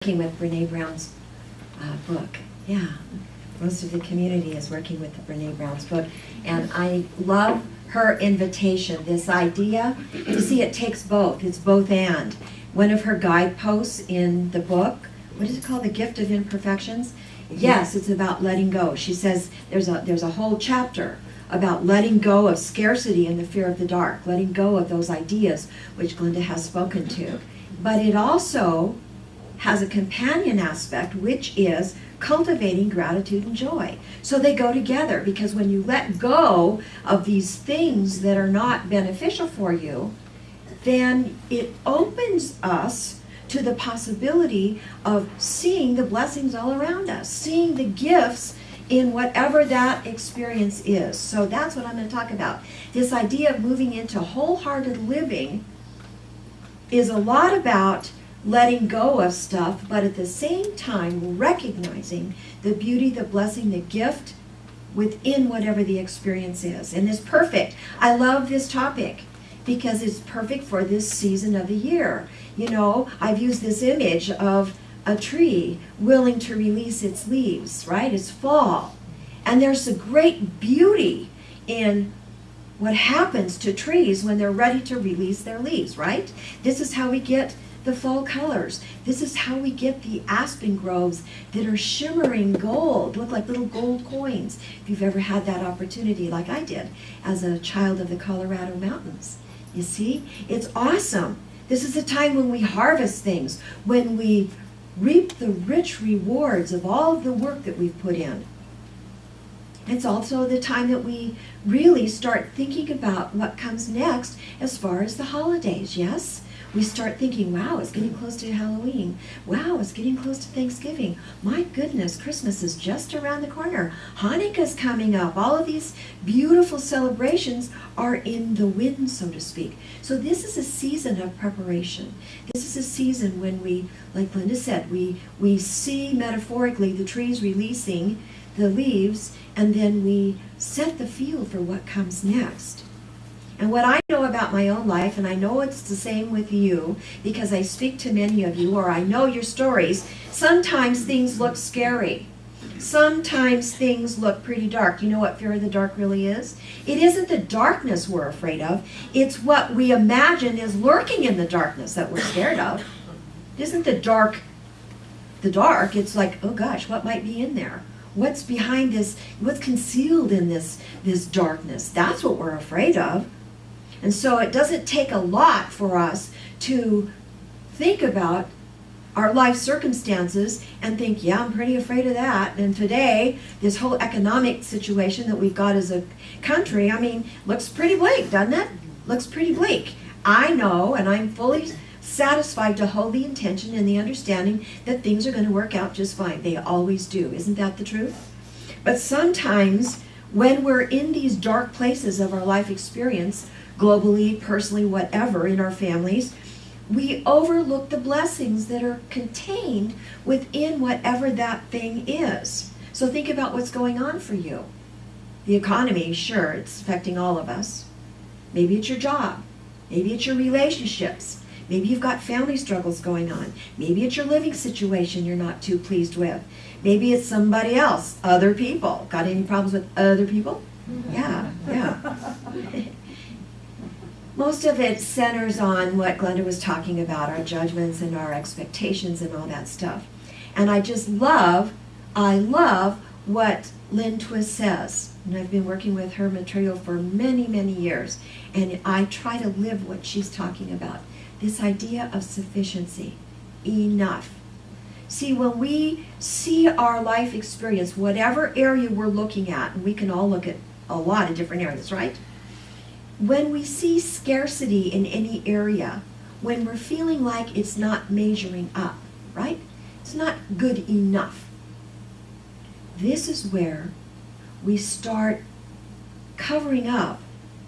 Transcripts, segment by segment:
Working with Brene Brown's book. Yeah, most of the community is working with the Brene Brown's book. And I love her invitation, this idea to see it takes both. It's both and. One of her guideposts in the book, what is it called? The Gift of Imperfections? Yes, it's about letting go. She says there's a whole chapter about letting go of scarcity and the fear of the dark, letting go of those ideas which Glenda has spoken to. But it also has a companion aspect, which is cultivating gratitude and joy. So they go together, because when you let go of these things that are not beneficial for you, then it opens us to the possibility of seeing the blessings all around us, seeing the gifts in whatever that experience is. So that's what I'm going to talk about. This idea of moving into wholehearted living is a lot about letting go of stuff, but at the same time recognizing the beauty, the blessing, the gift within whatever the experience is. And it's perfect. I love this topic because it's perfect for this season of the year. You know, I've used this image of a tree willing to release its leaves, right? It's fall. And there's a great beauty in what happens to trees when they're ready to release their leaves, right? This is how we get the fall colors. This is how we get the aspen groves that are shimmering gold, look like little gold coins, if you've ever had that opportunity like I did as a child of the Colorado mountains. You see, it's awesome. This is a time when we harvest things, when we reap the rich rewards of all of the work that we've put in. It's also the time that we really start thinking about what comes next as far as the holidays, yes? We start thinking, wow, it's getting close to Halloween. Wow, it's getting close to Thanksgiving. My goodness, Christmas is just around the corner. Hanukkah's coming up. All of these beautiful celebrations are in the wind, so to speak. So this is a season of preparation. This is a season when we, like Linda said, we see metaphorically the trees releasing the leaves, and then we set the field for what comes next. And what I know about my own life, and I know it's the same with you, because I speak to many of you, or I know your stories, sometimes things look scary. Sometimes things look pretty dark. You know what fear of the dark really is? It isn't the darkness we're afraid of. It's what we imagine is lurking in the darkness that we're scared of. It isn't the dark. It's like, oh gosh, what might be in there? What's behind this? What's concealed in this darkness? That's what we're afraid of. And so it doesn't take a lot for us to think about our life circumstances and think, yeah, I'm pretty afraid of that. And today, this whole economic situation that we've got as a country, I mean, looks pretty bleak, doesn't it? Looks pretty bleak. I know, and I'm fully satisfied to hold the intention and the understanding that things are going to work out just fine. They always do. Isn't that the truth? But sometimes when we're in these dark places of our life experience, globally, personally, whatever, in our families, we overlook the blessings that are contained within whatever that thing is. So think about what's going on for you. The economy, sure, it's affecting all of us. Maybe it's your job. Maybe it's your relationships. Maybe you've got family struggles going on. Maybe it's your living situation you're not too pleased with. Maybe it's somebody else, other people. Got any problems with other people? Yeah. Most of it centers on what Glenda was talking about, our judgments and our expectations and all that stuff. And I love what Lynn Twist says. And I've been working with her material for many, many years. And I try to live what she's talking about. This idea of sufficiency, enough. See, when we see our life experience, whatever area we're looking at, and we can all look at a lot of different areas, right? When we see scarcity in any area, when we're feeling like it's not measuring up, right? It's not good enough. This is where we start covering up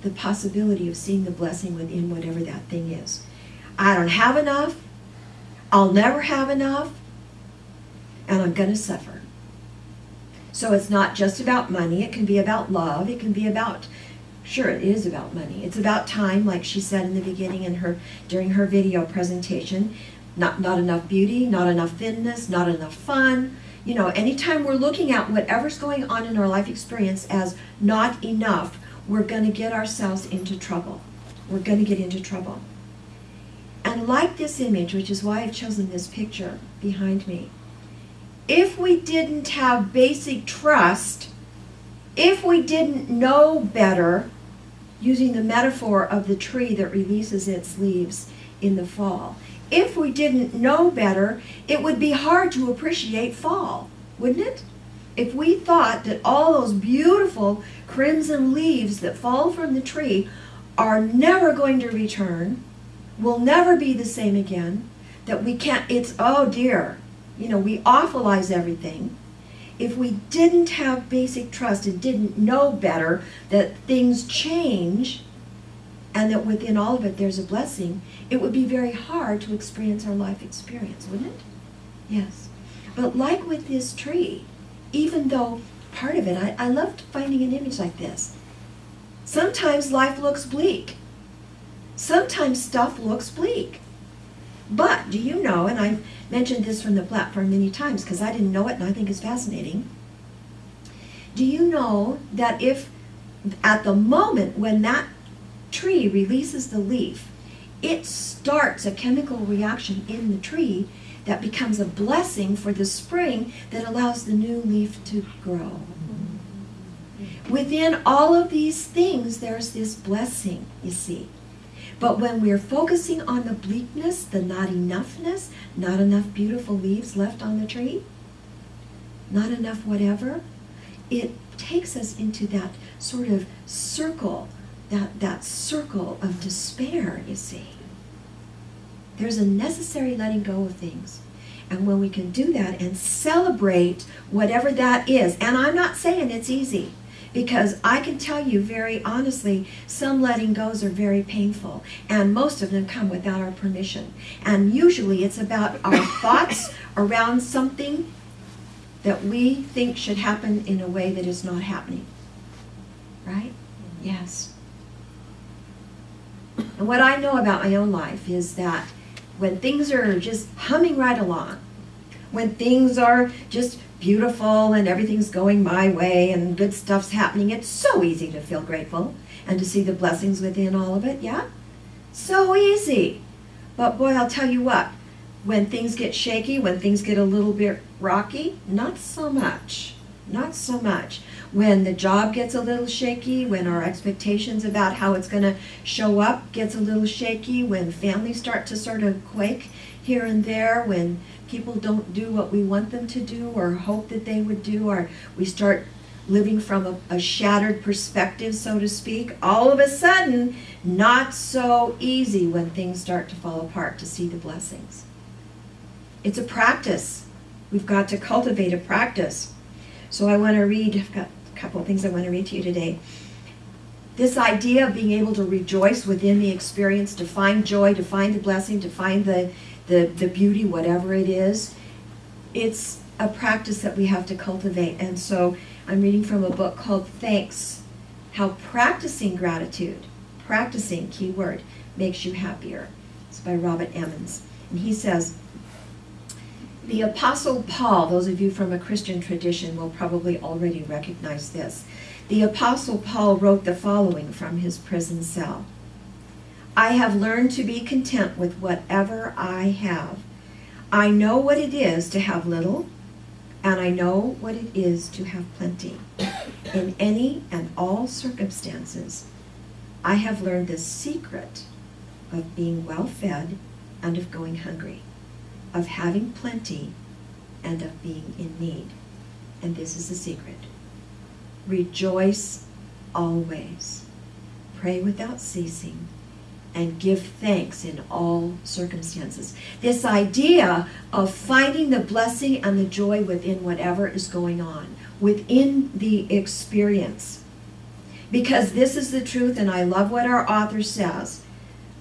the possibility of seeing the blessing within whatever that thing is. I don't have enough, I'll never have enough, and I'm going to suffer. So it's not just about money, it can be about love, it can be about, sure, it is about money. It's about time, like she said in the beginning during her video presentation. Not enough beauty, not enough thinness, not enough fun. You know, anytime we're looking at whatever's going on in our life experience as not enough, we're going to get ourselves into trouble. We're going to get into trouble. And like this image, which is why I've chosen this picture behind me, if we didn't have basic trust, if we didn't know better, using the metaphor of the tree that releases its leaves in the fall, if we didn't know better, it would be hard to appreciate fall, wouldn't it? If we thought that all those beautiful crimson leaves that fall from the tree are never going to return, will never be the same again, that we can't, it's, oh dear, you know, we awfulize everything. If we didn't have basic trust and didn't know better that things change and that within all of it there's a blessing, it would be very hard to experience our life experience, wouldn't it? Yes. But like with this tree, even though part of it, I loved finding an image like this. Sometimes life looks bleak. Sometimes stuff looks bleak. But do you know, and I've mentioned this from the platform many times because I didn't know it and I think it's fascinating. Do you know that if at the moment when that tree releases the leaf, it starts a chemical reaction in the tree that becomes a blessing for the spring that allows the new leaf to grow. Within all of these things, there's this blessing, you see. But when we're focusing on the bleakness, the not enoughness, not enough beautiful leaves left on the tree, not enough whatever, it takes us into that sort of circle, that circle of despair, you see. There's a necessary letting go of things. And when we can do that and celebrate whatever that is, and I'm not saying it's easy, because I can tell you very honestly, some letting goes are very painful, and most of them come without our permission. And usually it's about our thoughts around something that we think should happen in a way that is not happening. Right? Yes. And what I know about my own life is that when things are just humming right along, when things are just beautiful and everything's going my way and good stuff's happening, it's so easy to feel grateful and to see the blessings within all of it, yeah? So easy. But boy, I'll tell you what, when things get shaky, when things get a little bit rocky, not so much. Not so much. When the job gets a little shaky, when our expectations about how it's going to show up gets a little shaky, when families start to sort of quake here and there, when people don't do what we want them to do or hope that they would do, or we start living from a shattered perspective, so to speak, all of a sudden, not so easy when things start to fall apart to see the blessings. It's a practice. We've got to cultivate a practice. So I want to read, I've got a couple of things I want to read to you today. This idea of being able to rejoice within the experience, to find joy, to find the blessing, to find the beauty, whatever it is, it's a practice that we have to cultivate. And so I'm reading from a book called Thanks, How Practicing Gratitude, practicing, key word, makes you happier. It's by Robert Emmons. And he says, the Apostle Paul, those of you from a Christian tradition will probably already recognize this. The Apostle Paul wrote the following from his prison cell. I have learned to be content with whatever I have. I know what it is to have little, and I know what it is to have plenty. In any and all circumstances, I have learned the secret of being well fed and of going hungry, of having plenty and of being in need. And this is the secret. Rejoice always. Pray without ceasing. And give thanks in all circumstances. This idea of finding the blessing and the joy within whatever is going on, within the experience. Because this is the truth, and I love what our author says.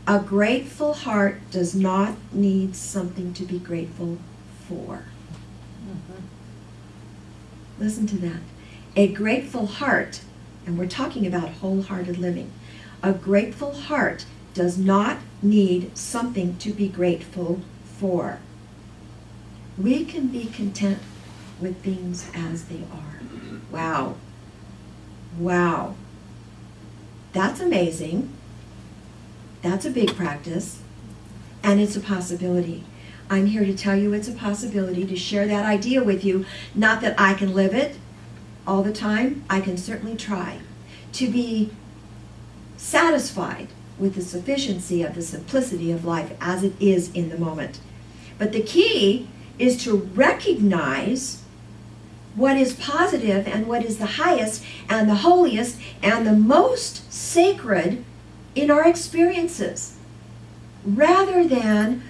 A grateful heart does not need something to be grateful for. Listen to that. A grateful heart, and we're talking about wholehearted living. A grateful heart does not need something to be grateful 4. We can be content with things as they are. Wow. Wow. That's amazing. That's a big practice. And it's a possibility. I'm here to tell you it's a possibility, to share that idea with you. Not that I can live it all the time. I can certainly try to be satisfied with the sufficiency of the simplicity of life as it is in the moment. But the key is to recognize what is positive and what is the highest and the holiest and the most sacred in our experiences, rather than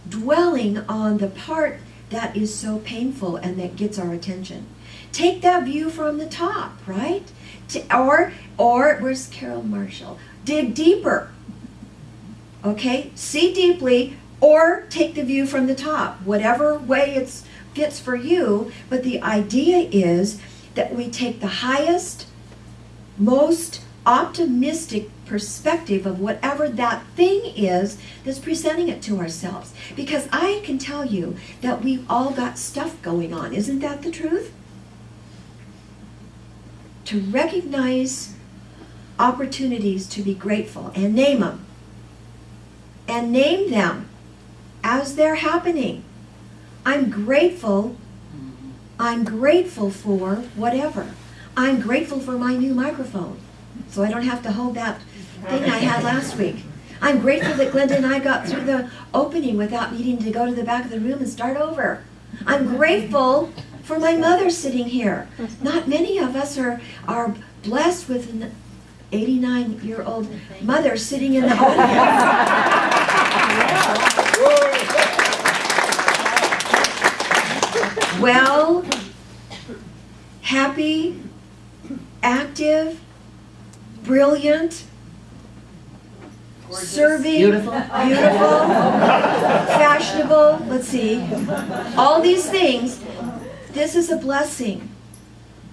dwelling on the part that is so painful and that gets our attention. Take that view from the top, right? Or where's Carol Marshall? Dig deeper. Okay? See deeply, or take the view from the top. Whatever way it fits for you, but the idea is that we take the highest, most optimistic perspective of whatever that thing is that's presenting it to ourselves. Because I can tell you that we've all got stuff going on. Isn't that the truth? To recognize opportunities to be grateful and name them. And name them as they're happening. I'm grateful for whatever. I'm grateful for my new microphone, so I don't have to hold that thing I had last week. I'm grateful that Glenda and I got through the opening without needing to go to the back of the room and start over. I'm grateful for my mother sitting here. Not many of us are blessed with an 89-year-old mother sitting in the audience. Well, happy, active, brilliant, serving, beautiful, fashionable, let's see, all these things. This is a blessing.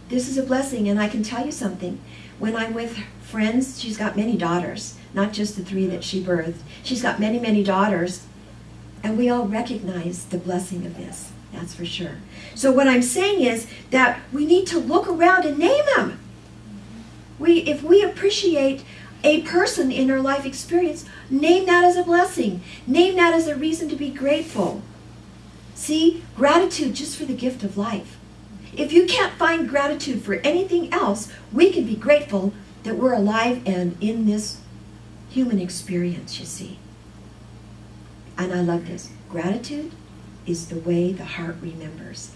This is a blessing, and I can tell you something. When I'm with friends, she's got many daughters, not just the 3 that she birthed. She's got many, many daughters, and we all recognize the blessing of this. That's for sure. So what I'm saying is that we need to look around and name them. If we appreciate a person in our life experience, name that as a blessing. Name that as a reason to be grateful. See, gratitude just for the gift of life. If you can't find gratitude for anything else, we can be grateful that we're alive and in this human experience, you see. And I love this. Gratitude is the way the heart remembers.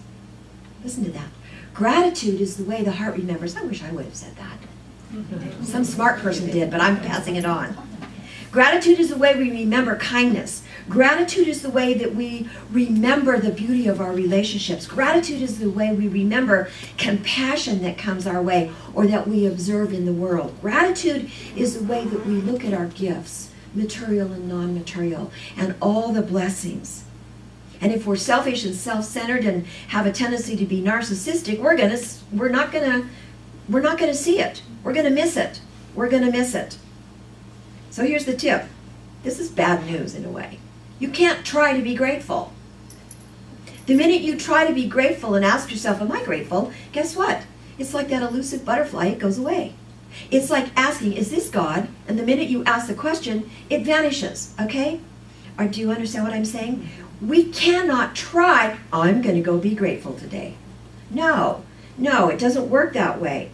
Listen to that. Gratitude is the way the heart remembers. I wish I would have said that. Some smart person did, but I'm passing it on. Gratitude is the way we remember kindness. Gratitude is the way that we remember the beauty of our relationships. Gratitude is the way we remember compassion that comes our way or that we observe in the world. Gratitude is the way that we look at our gifts, material and non-material, and all the blessings. And if we're selfish and self-centered and have a tendency to be narcissistic, we're not gonna see it. We're gonna miss it. We're gonna miss it. So here's the tip. This is bad news in a way. You can't try to be grateful. The minute you try to be grateful and ask yourself, am I grateful? Guess what? It's like that elusive butterfly, it goes away. It's like asking, is this God? And the minute you ask the question, it vanishes, okay? Or do you understand what I'm saying? We cannot try, I'm going to go be grateful today. No, it doesn't work that way.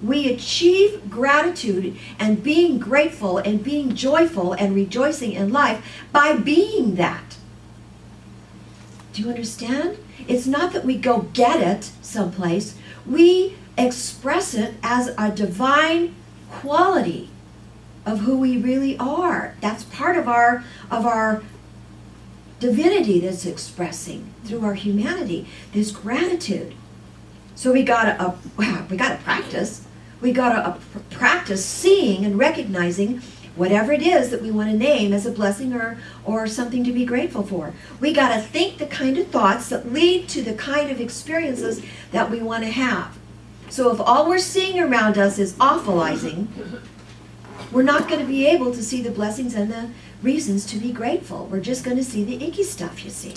We achieve gratitude and being grateful and being joyful and rejoicing in life by being that. Do you understand? It's not that we go get it someplace. We express it as a divine quality of who we really are. That's part of our divinity that's expressing through our humanity, this gratitude. So we gotta practice. We gotta practice seeing and recognizing whatever it is that we want to name as a blessing or something to be grateful for. We gotta think the kind of thoughts that lead to the kind of experiences that we want to have. So if all we're seeing around us is awfulizing, we're not going to be able to see the blessings and the reasons to be grateful. We're just going to see the icky stuff, you see.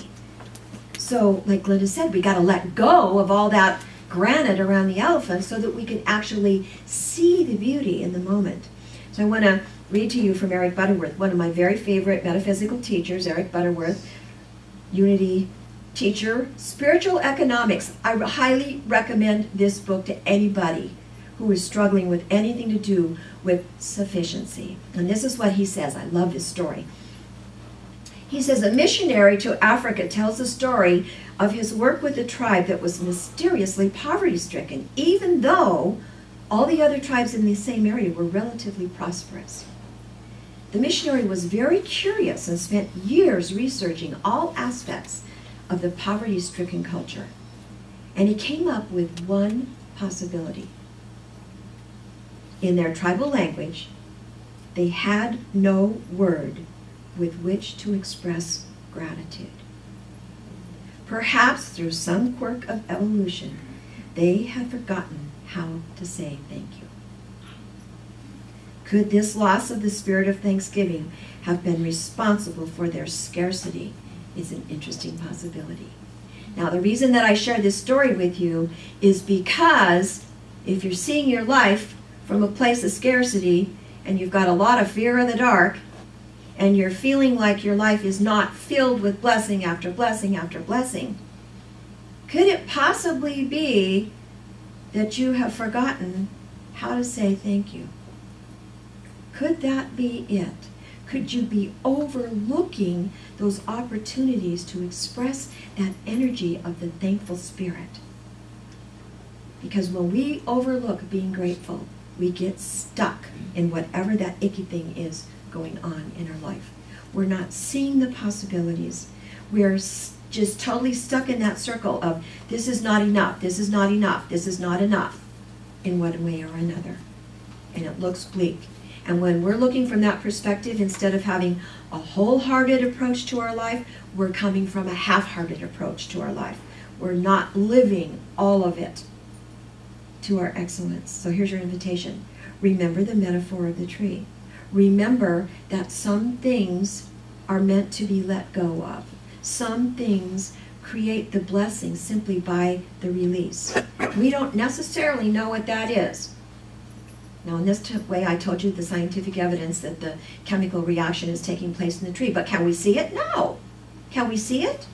So, like Glenda said, we got to let go of all that granite around the elephant so that we can actually see the beauty in the moment. So I want to read to you from Eric Butterworth, one of my very favorite metaphysical teachers, Eric Butterworth, Unity teacher, Spiritual Economics. I highly recommend this book to anybody who is struggling with anything to do with sufficiency. And this is what he says. I love this story. He says, a missionary to Africa tells the story of his work with a tribe that was mysteriously poverty-stricken, even though all the other tribes in the same area were relatively prosperous. The missionary was very curious and spent years researching all aspects of the poverty-stricken culture. And he came up with one possibility. In their tribal language, they had no word with which to express gratitude. Perhaps through some quirk of evolution, they had forgotten how to say thank you. Could this loss of the spirit of thanksgiving have been responsible for their scarcity is an interesting possibility. Now, the reason that I share this story with you is because if you're seeing your life from a place of scarcity and you've got a lot of fear in the dark and you're feeling like your life is not filled with blessing after blessing after blessing, could it possibly be that you have forgotten how to say thank you? Could that be it? Could you be overlooking those opportunities to express that energy of the thankful spirit? Because when we overlook being grateful, we get stuck in whatever that icky thing is going on in our life. We're not seeing the possibilities. We're just totally stuck in that circle of this is not enough, this is not enough, this is not enough, in one way or another. And it looks bleak. And when we're looking from that perspective, instead of having a wholehearted approach to our life, we're coming from a half-hearted approach to our life. We're not living all of it to our excellence. So here's your invitation. Remember the metaphor of the tree. Remember that some things are meant to be let go of. Some things create the blessing simply by the release. We don't necessarily know what that is. Now, in this way, I told you the scientific evidence that the chemical reaction is taking place in the tree. But can we see it? No. Can we see it?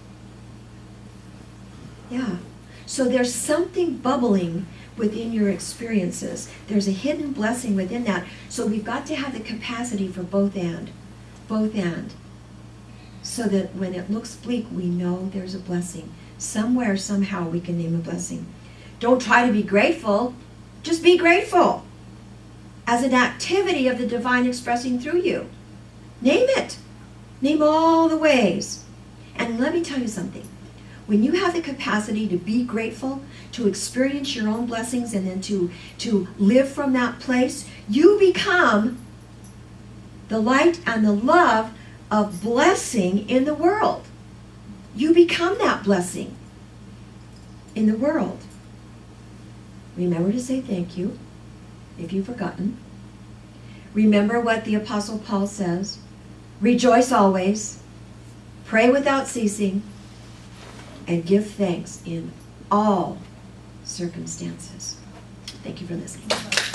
Yeah. So there's something bubbling within your experiences. There's a hidden blessing within that. So we've got to have the capacity for both and. Both and. So that when it looks bleak, we know there's a blessing. Somewhere, somehow, we can name a blessing. Don't try to be grateful. Just be grateful. As an activity of the divine expressing through you. Name it. Name all the ways. And let me tell you something. When you have the capacity to be grateful, to experience your own blessings, and then to live from that place, you become the light and the love of blessing in the world. You become that blessing in the world. Remember to say thank you. If you've forgotten. Remember what the Apostle Paul says. Rejoice always. Pray without ceasing. And give thanks in all circumstances. Thank you for listening.